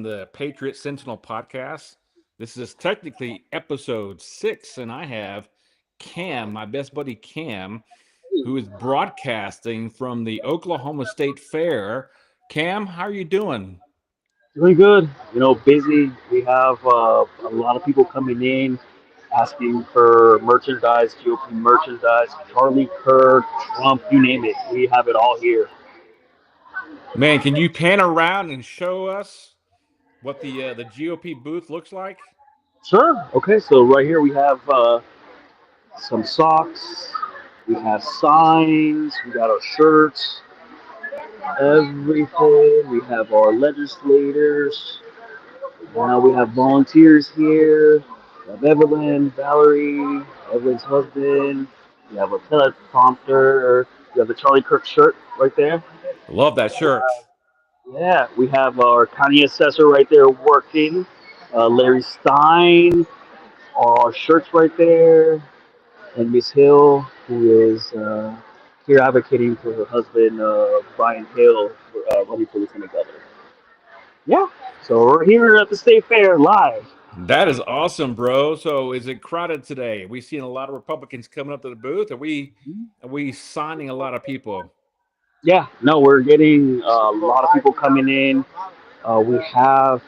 the Patriot Sentinel podcast. This is technically episode 6, and I have Cam, my best buddy Cam, who is broadcasting from the Oklahoma State Fair. Cam, how are you doing? Doing good. Busy. We have a lot of people coming in asking for merchandise, GOP merchandise, Charlie Kirk, Trump, you name it. We have it all here. Man, can you pan around and show us what the GOP booth looks like? Sure. Okay, so right here we have some socks. We have signs. We got our shirts, everything. We have our legislators. Now we have volunteers here. We have Evelyn, Valerie, Evelyn's husband. We have a teleprompter. We have the Charlie Kirk shirt right there. Love that shirt. Yeah, we have our county assessor right there working. Larry Stein. Our shirts right there. And Miss Hill, who is here advocating for her husband, Brian Hill, running for lieutenant governor. Yeah, so we're here at the state fair live. That is awesome, bro. So is it crowded today? We seeing a lot of Republicans coming up to the booth? Are we signing a lot of people? Yeah, no, we're getting a lot of people coming in. We have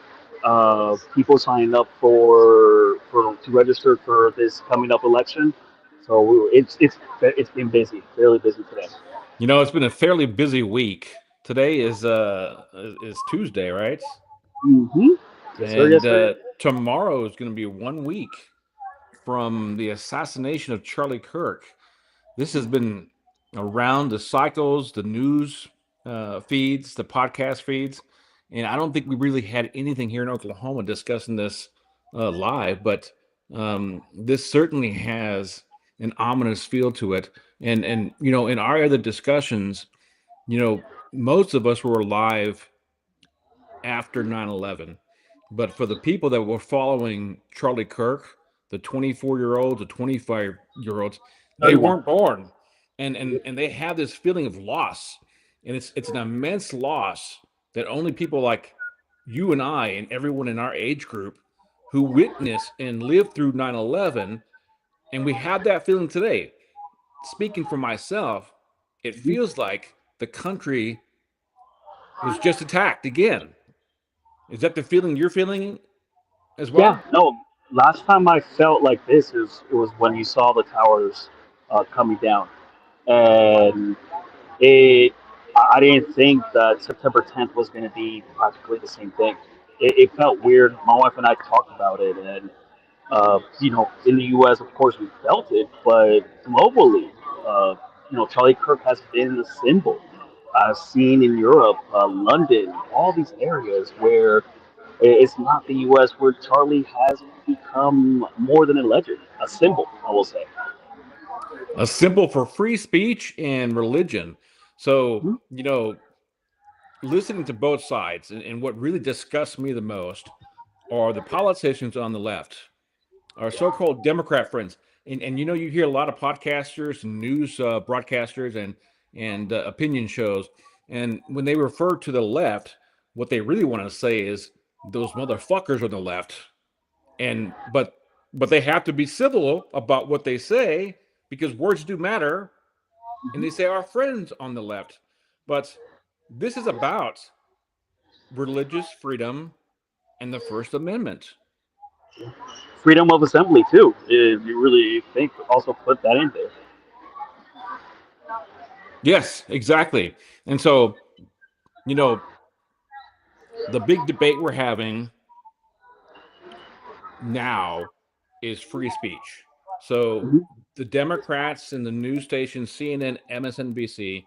people signing up for to register for this coming up election. So it's been busy, fairly busy today. It's been a fairly busy week. Today is Tuesday, right? Mm-hmm. Yes, sir. And Yes, sir. tomorrow is going to be 1 week from the assassination of Charlie Kirk. This has been around the cycles, the news feeds, the podcast feeds, and I don't think we really had anything here in Oklahoma discussing this live, but this certainly has an ominous feel to it. And in our other discussions, most of us were live after 9/11, but for the people that were following Charlie Kirk, the 24-year-olds, the 25-year-olds, they 31. weren't born, and they have this feeling of loss, and it's an immense loss that only people like you and I and everyone in our age group who witnessed and lived through 9/11, and we have that feeling today. Speaking for myself, it feels like the country was just attacked again. Is that the feeling you're feeling as Yeah, well? no. Last time I felt like this is it was when you saw the towers coming down, and it. I didn't think that September 10th was going to be practically the same thing. It felt weird. My wife and I talked about it, and in the U.S., of course, we felt it, but globally, Charlie Kirk has been a symbol. I've seen in Europe, London, all these areas where it's not the U.S. where Charlie has become more than a legend, a symbol, I will say. A symbol for free speech and religion. So, Mhm. listening to both sides, and what really disgusts me the most are the politicians on the left, our so-called Democrat friends. And you hear a lot of podcasters and news broadcasters and opinion shows, and when they refer to the left, what they really want to say is those motherfuckers on the left. And but they have to be civil about what they say because words do matter, and they say our friends on the left. But this is about religious freedom and the First Amendment. Freedom of assembly, too, if you really think, also put that in there. Yes, exactly. And so, you know, the big debate we're having now is free speech. So Mhm. the Democrats and the news stations, CNN, MSNBC,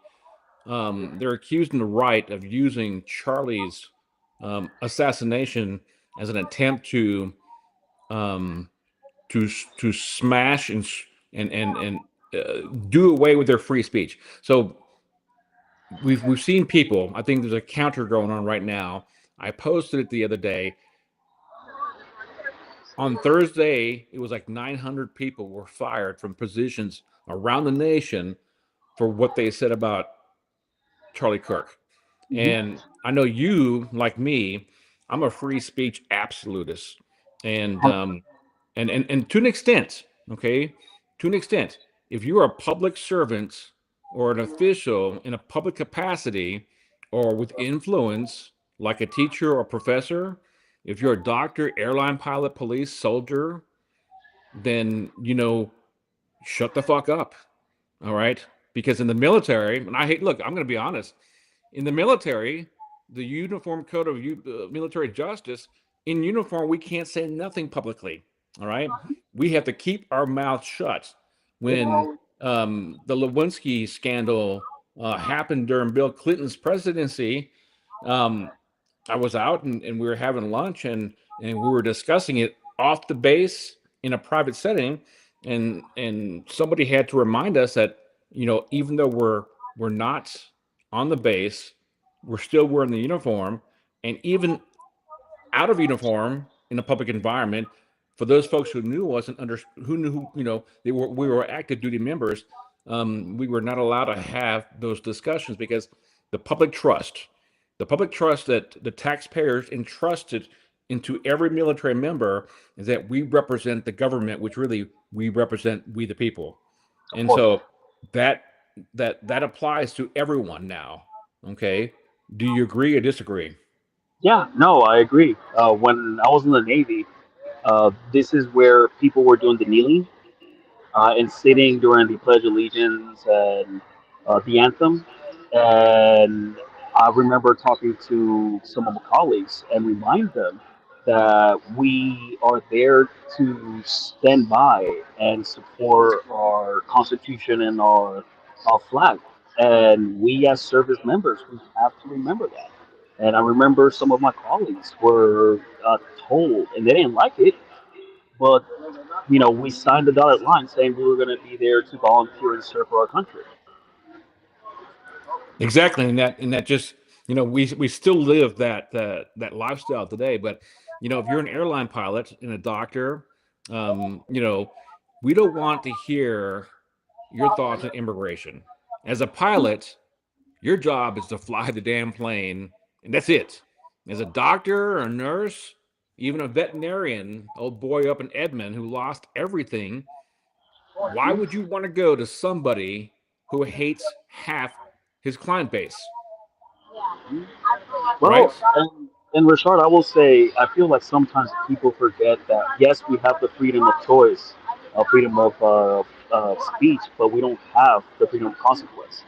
they're accusing the right of using Charlie's assassination as an attempt um, to smash and do away with their free speech. So we've seen people. I think there's a counter going on right now. I posted it the other day. On Thursday, it was like 900 people were fired from positions around the nation for what they said about Charlie Kirk. Mhm. And I know you, like me, I'm a free speech absolutist, and and to an extent, okay, to an extent, if you are a public servant or an official in a public capacity or with influence, like a teacher or professor, if you're a doctor, airline pilot, police, soldier, then shut the fuck up. All right. Because in the military, and look, I'm going to be honest. In the military, the Uniform Code of Military Justice, in uniform, we can't say nothing publicly. All right. We have to keep our mouth shut. When the Lewinsky scandal happened during Bill Clinton's presidency, um, I was out and we were having lunch and we were discussing it off the base in a private setting, and somebody had to remind us that even though we're not on the base, we're still wearing the uniform, and even out of uniform in a public environment, for those folks who knew us and who knew we were active duty members, we were not allowed to have those discussions because the public trust the public trust that the taxpayers entrusted into every military member is that we represent the government, which really we represent we the people. Of And course. so that that applies to everyone now. Okay. Do you agree or disagree? Yeah, no, I agree. When I was in the Navy, this is where people were doing the kneeling and sitting during the Pledge of Allegiance and the anthem. And I remember talking to some of my colleagues and remind them that we are there to stand by and support our Constitution and our flag. And we as service members, we have to remember that. And I remember some of my colleagues were told, and they didn't like it, but we signed the dotted line saying we were going to be there to volunteer and serve for our country. Exactly, and that just we still live that lifestyle today. But if you're an airline pilot and a doctor, we don't want to hear your thoughts on immigration. As a pilot, your job is to fly the damn plane, and that's it. As a doctor or a nurse, even a veterinarian, old boy up in Edmond who lost everything, why would you want to go to somebody who hates half his client base, Well, right? and Rashard, I will say, I feel like sometimes people forget that yes, we have the freedom of choice, freedom of speech, but we don't have the freedom of consequence.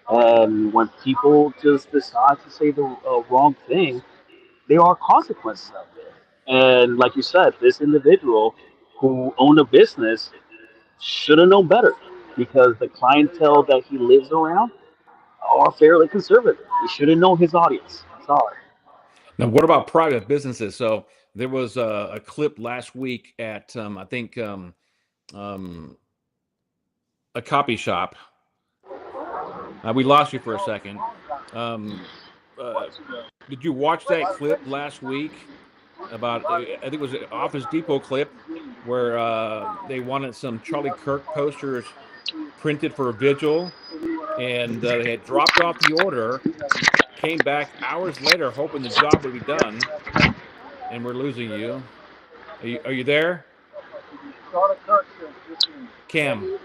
And when people just decide to say the wrong thing, there are consequences out there. And like you said, this individual who owned a business should have known better because the clientele that he lives around are fairly conservative. He should have known his audience. Sorry. Now, what about private businesses? So there was a clip last week at I think um, a copy shop. We lost you for a second. Um, uh, did you watch that clip last week about? I think it was an Office Depot clip where they wanted some Charlie Kirk posters printed for a vigil, and they had dropped off the order. Came back hours later, hoping the job would be done, and we're losing you. Are you there, Cam?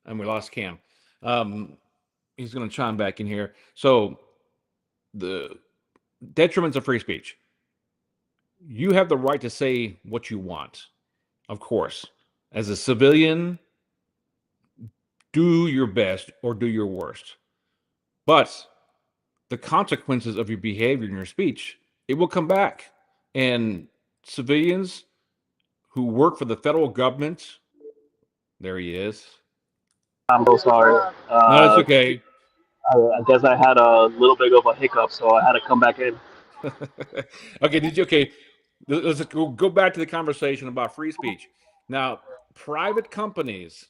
And we lost Cam. Um, he's going to chime back in here. So the detriments of free speech. You have the right to say what you want, of course. As a civilian, do your best or do your worst. But the consequences of your behavior and your speech, it will come back. And civilians who work for the federal government, there he is. I'm so sorry. No, it's okay. I guess I had a little bit of a hiccup, so I had to come back in. Okay, okay? Let's go back to the conversation about free speech. Now, private companies,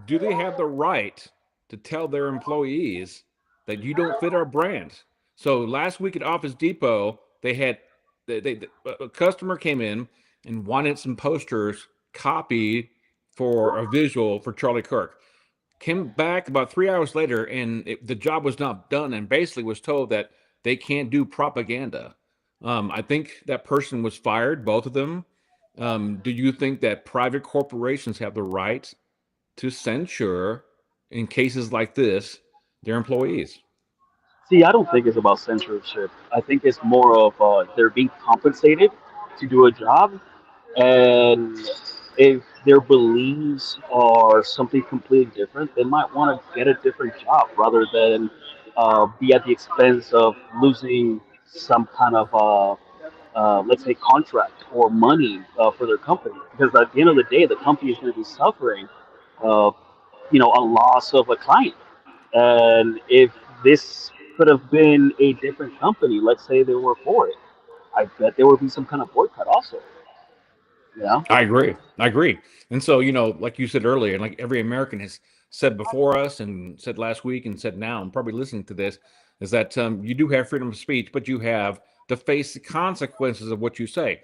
do they have the right to tell their employees that you don't fit our brand? So last week at Office Depot, they had a customer came in and wanted some posters copied for a visual for Charlie Kirk. Came back about 3 hours later, and the job was not done, and basically was told that they can't do propaganda. I think that person was fired, both of them. Do you think that private corporations have the right to censure, in cases like this, their employees? See, I don't think it's about censorship. I think it's more of they're being compensated to do a job, and if their beliefs are something completely different, they might want to get a different job rather than be at the expense of losing some kind of let's say contract or money for their company. Because at the end of the day, the company is going to be suffering, uh, a loss of a client. And if this could have been a different company, let's say they were for it, I bet there would be some kind of boycott also. You know? I agree. I agree. And so, like you said earlier, and like every American has said before us and said last week and said now, and probably listening to this, is that you do have freedom of speech, but you have to face the consequences of what you say.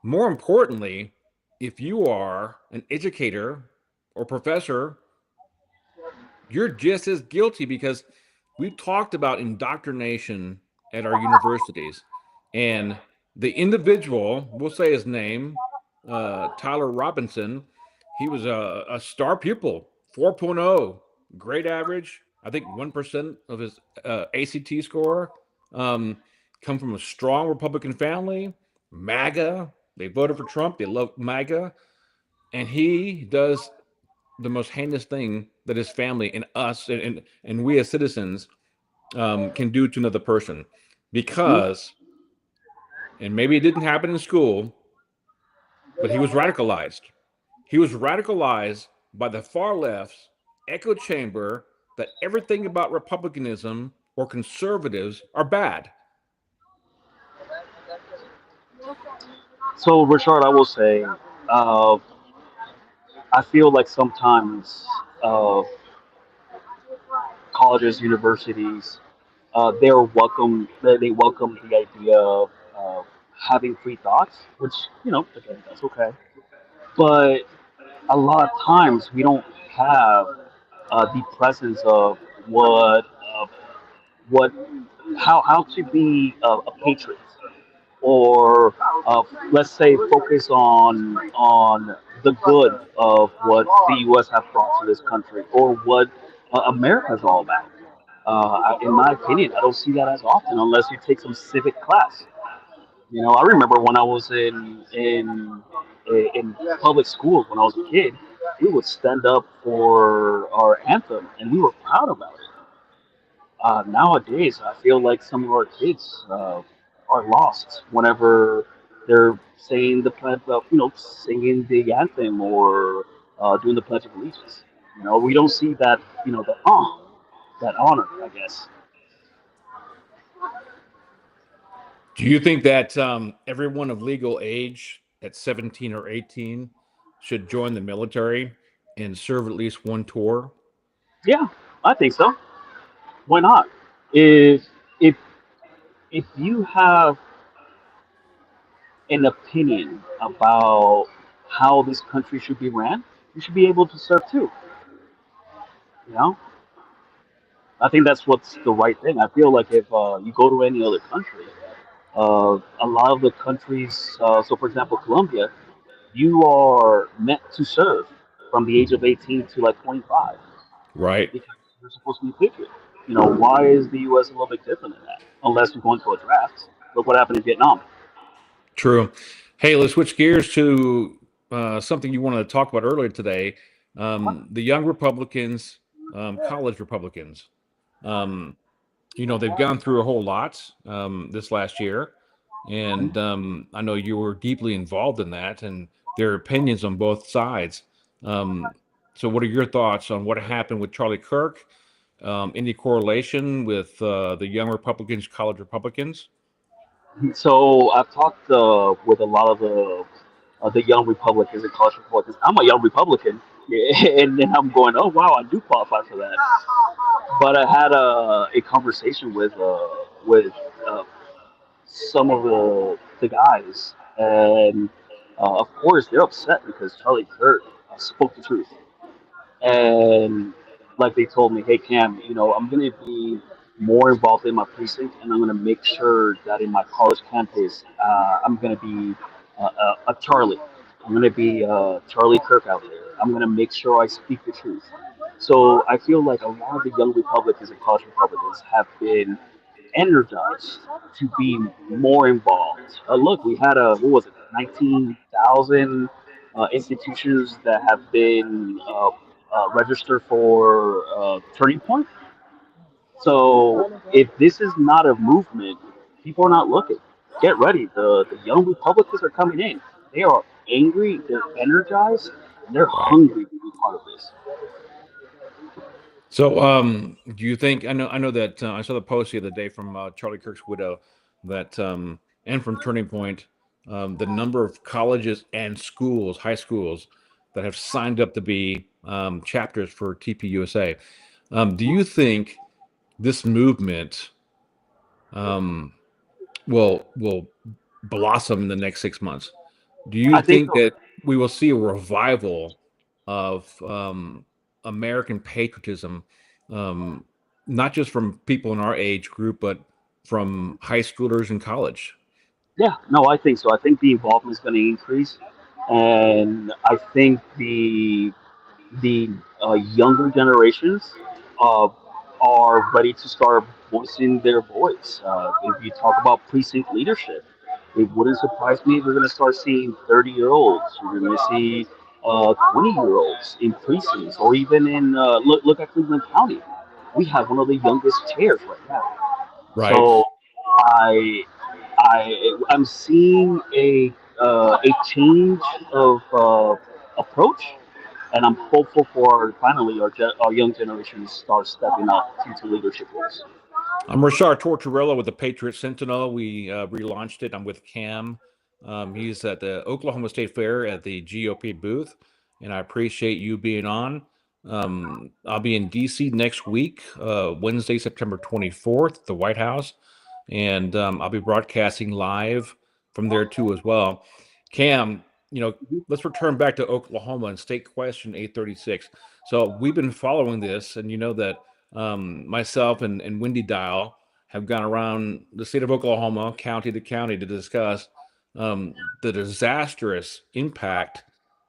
More importantly, if you are an educator or professor, you're just as guilty because we talked about indoctrination at our universities. And the individual, we'll say his name, Tyler Robinson, he was a star pupil, 4.0, grade average. I think 1% of his ACT score. Um, come from a strong Republican family, MAGA. They voted for Trump. They love MAGA. And he does the most heinous thing that his family and us and we as citizens can do to another person Mhm. because, and maybe it didn't happen in school, but he was radicalized. He was radicalized by the far left's echo chamber that everything about republicanism or conservatives are bad. So, Richard, I will say, I feel like sometimes colleges, universities, they're welcome. They welcome the idea of having free thoughts, which again, that's okay. But a lot of times we don't have the presence of what uh, what how to be a patriot, or let's say focus on the good of what the U.S. have brought to this country, or what America is all about. In my opinion, I don't see that as often unless you take some civic class. I remember when I was in public schools when I was a kid, we would stand up for our anthem, and we were proud about it. Nowadays, I feel like some of our kids are lost whenever they're saying the pledge, singing the anthem or doing the Pledge of Allegiance. We don't see that, that honor, I guess. Do you think that everyone of legal age at 17 or 18 should join the military and serve at least one tour? Yeah, I think so. Why not? If if if you have an opinion about how this country should be ran, you should be able to serve too. You know, I think that's what's the right thing. I feel like if you go to any other country, a lot of the countries, so for example, Colombia, you are meant to serve from the age of 18 to like 25 Right. because you're supposed to be a patriot. Why is the U.S. a little bit different than that? Unless you're going to a draft. Look what happened in Vietnam. True. Hey, let's switch gears to something you wanted to talk about earlier today. The young Republicans, college Republicans. Um, they've gone through a whole lot this last year. And I know you were deeply involved in that and their opinions on both sides. Um, so, what are your thoughts on what happened with Charlie Kirk? Any correlation with the young Republicans, college Republicans? So I've talked with a lot of the young Republicans and college Republicans. I'm a young Republican, yeah, and then I'm going, oh wow, I do qualify for that. But I had a conversation with uh, some of the guys, and of course they're upset because Charlie Kirk spoke the truth, and like they told me, hey Cam, I'm gonna be more involved in my precinct, and I'm going to make sure that in my college campus, I'm going to be a Charlie. I'm going to be Charlie Kirk out there. I'm going to make sure I speak the truth. So I feel like a lot of the young Republicans and college Republicans have been energized to be more involved. Look, we had a what was it, 19,000 institutions that have been registered for Turning Point. So if this is not a movement, people are not looking. Get ready. The young Republicans are coming in. They are angry. They're energized. And they're Right. hungry to be part of this. So, do you think I know that I saw the post the other day from Charlie Kirk's widow that and from Turning Point, the number of colleges and schools, high schools, that have signed up to be chapters for TPUSA. Do you think this movement um, will blossom in the next 6 months? Do you I think think that we will see a revival of American patriotism, um, not just from people in our age group, but from high schoolers in college? Yeah, no, I think so. I think the involvement is going to increase, and I think the younger generations uh, are ready to start voicing their voice. If you talk about precinct leadership, it wouldn't surprise me if we're going to start seeing 30-year-olds. We're going to see 20-year-olds in precincts, or even in look at Cleveland County. We have one of the youngest chairs right now. Right. So I I'm seeing a change of approach, and I'm hopeful for finally our young generation to start stepping up into leadership roles. I'm Rashard Tortorella with the Patriot Sentinel. We relaunched it. I'm with Cam. He's at the Oklahoma State Fair at the GOP booth, and I appreciate you being on. I'll be in DC next week, Wednesday, September 24th, the White House, and I'll be broadcasting live from there too as well. Cam, let's return back to Oklahoma and state question 836. So we've been following this, and you know that myself and Wendy Dial have gone around the state of Oklahoma, county to county, to discuss the disastrous impact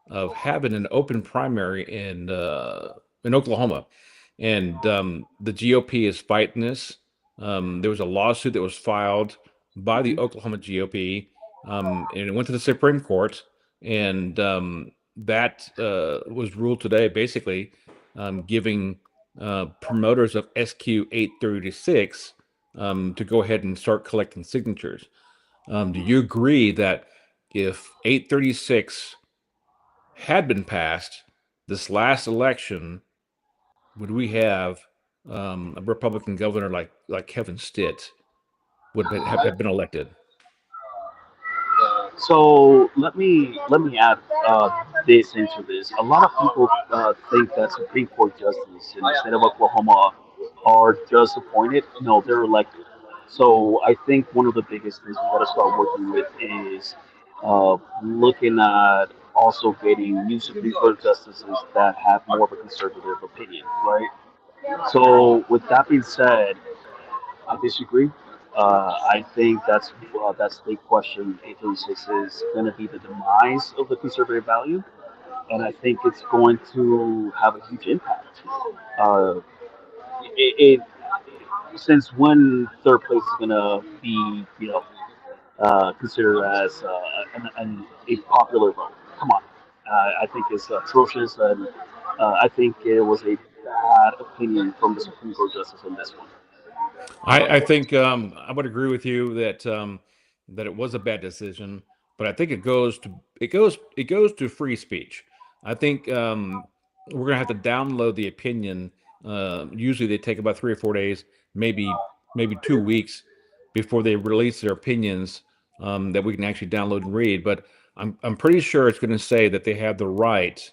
of having an open primary in Oklahoma, and the GOP is fighting this. There was a lawsuit that was filed by the Oklahoma GOP, and it went to the Supreme Court, and that was ruled today, basically giving promoters of SQ 836 to go ahead and start collecting signatures. Do you agree that if 836 had been passed this last election, would we have a Republican governor like Kevin Stitt would have been elected? So let me add this into this. A lot of people think that Supreme Court justices in the state of Oklahoma are just appointed. No, they're elected. So I think one of the biggest things we got to start working with is looking at also getting new Supreme Court justices that have more of a conservative opinion, right? So with that being said, I disagree. I think that's the question. 836 is going to be the demise of the conservative value, and I think it's going to have a huge impact. Uh, it since when third place is going to be considered as a popular vote? Come on, I think it's atrocious, and I think it was a bad opinion from the Supreme Court justice on this one. I think I would agree with you that it was a bad decision, but I think it goes to free speech. I think we're gonna have to download the opinion. Usually they take about 3 or 4 days, maybe 2 weeks before they release their opinions that we can actually download and read. But I'm pretty sure it's going to say that they have the right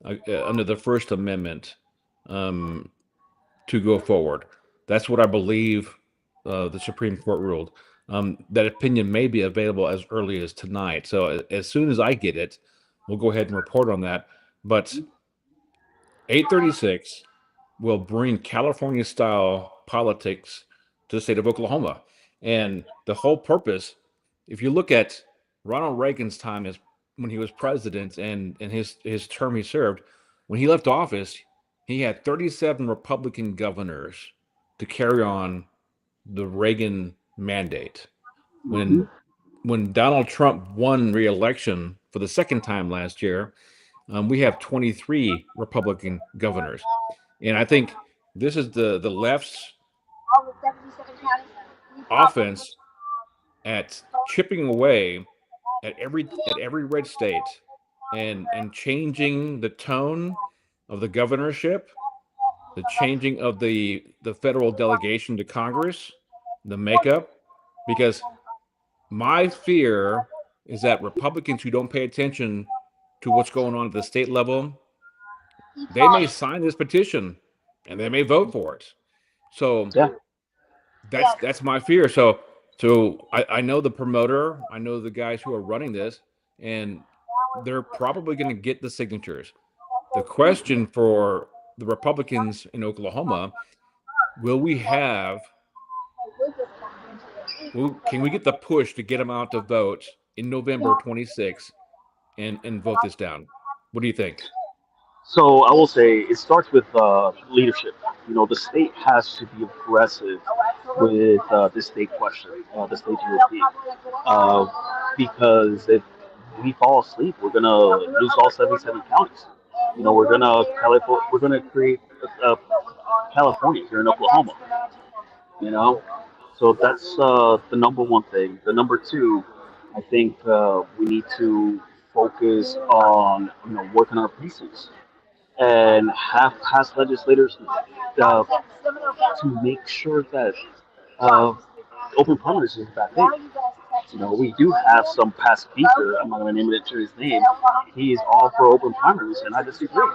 under the First Amendment um, to go forward. That's what I believe the Supreme Court ruled. That opinion may be available as early as tonight. So as soon as I get it, we'll go ahead and report on that. But 836 will bring California style politics to the state of Oklahoma. And the whole purpose, if you look at Ronald Reagan's time as when he was president and his term he served, when he left office, he had 37 Republican governors to carry on the Reagan mandate. Mhm. When Donald Trump won re-election for the second time last year, we have 23 Republican governors, and I think this is the left's offense at chipping away at every red state and changing the tone of the governorship, the changing of the federal delegation to Congress, the makeup, because my fear is that Republicans who don't pay attention to what's going on at the state level, they may sign this petition and they may vote for it. So Yeah. that's my fear. So I know the promoter, I know the guys who are running this, and they're probably going to get the signatures. The question for the Republicans in Oklahoma, will we have can we get the push to get them out to vote in November 26th and vote this down? What do you think? So I will say it starts with leadership. The state has to be aggressive with the state question, the state GOP, uh, because if we fall asleep, we're gonna lose all 77 counties. We're gonna create California here in Oklahoma. You know, so that's the number one thing. The number two, I think we need to focus on working our precincts and have past legislators to make sure that uh, open primaries is back in. We do have some past speaker. I'm not going to name it to his name. He's all for open primaries, and I disagree.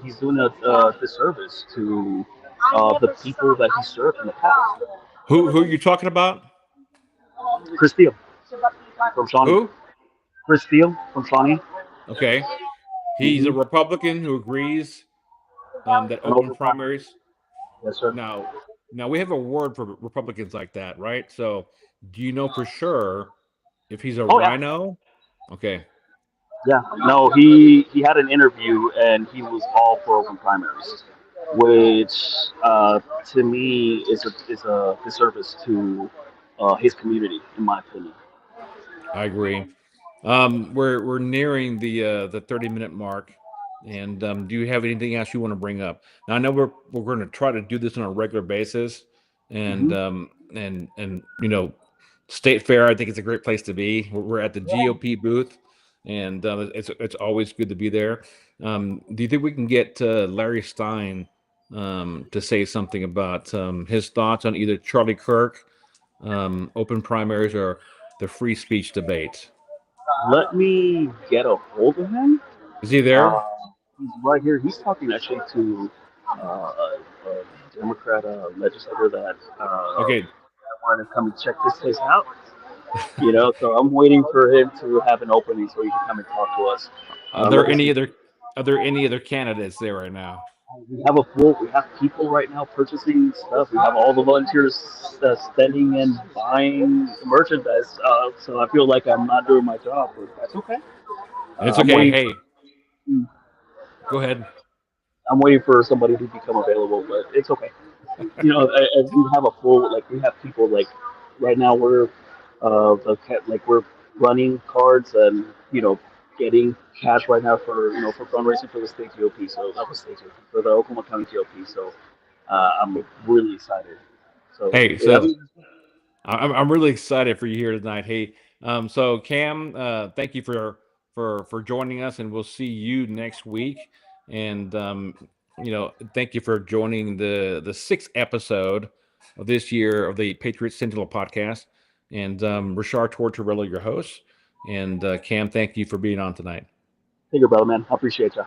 He's doing a disservice to the people that he served in the past. Who are you talking about? Chris Steele from Shawnee. Who? Chris Steele from Shawnee. Okay. He's a Mm-hmm. Republican who agrees that An open open primary. primaries. Yes, sir. Now, now we have a word for Republicans like that, right? So, do you know for sure if he's a Oh yeah, rhino? Okay. yeah. No, he had an interview and he was all for open primaries, which to me is a disservice to his community, in my opinion. I agree. We're nearing the 30-minute mark, and do you have anything else you want to bring up? Now I know we're going to try to do this on a regular basis, and Hmm. State Fair. I think it's a great place to be. We're at the GOP booth, and it's always good to be there. Do you think we can get Larry Stein to say something about his thoughts on either Charlie Kirk, open primaries, or the free speech debate? Let me get a hold of him. Is he Uh, there? he's right here. He's talking actually to a Democrat legislator that Okay. wanted to come and check this place out. So I'm waiting for him to have an opening so he can come and talk to us. Are Like there I any said, other are there any other candidates there right now? we have people right now purchasing stuff. We have all the volunteers spending and buying merchandise. So I feel like I'm not doing my job, but that's okay. It's I'm okay. waiting. Hey, go ahead. I'm waiting for somebody to become available, but it's okay. As we have a full, like we have people like right now like we're running cards and getting cash right now for fundraising for the state GOP. So that was state GOP for the Oklahoma County GOP. So I'm really excited. So Hey, yeah, so I'm really excited for you here tonight. Hey, so Cam, thank you for joining us, and we'll see you next week. And thank you for joining the sixth episode of this year of the Patriot Sentinel podcast. And Rashard Tortorella, your host, and Cam, thank you for being on tonight. take care, brother, man. I appreciate you.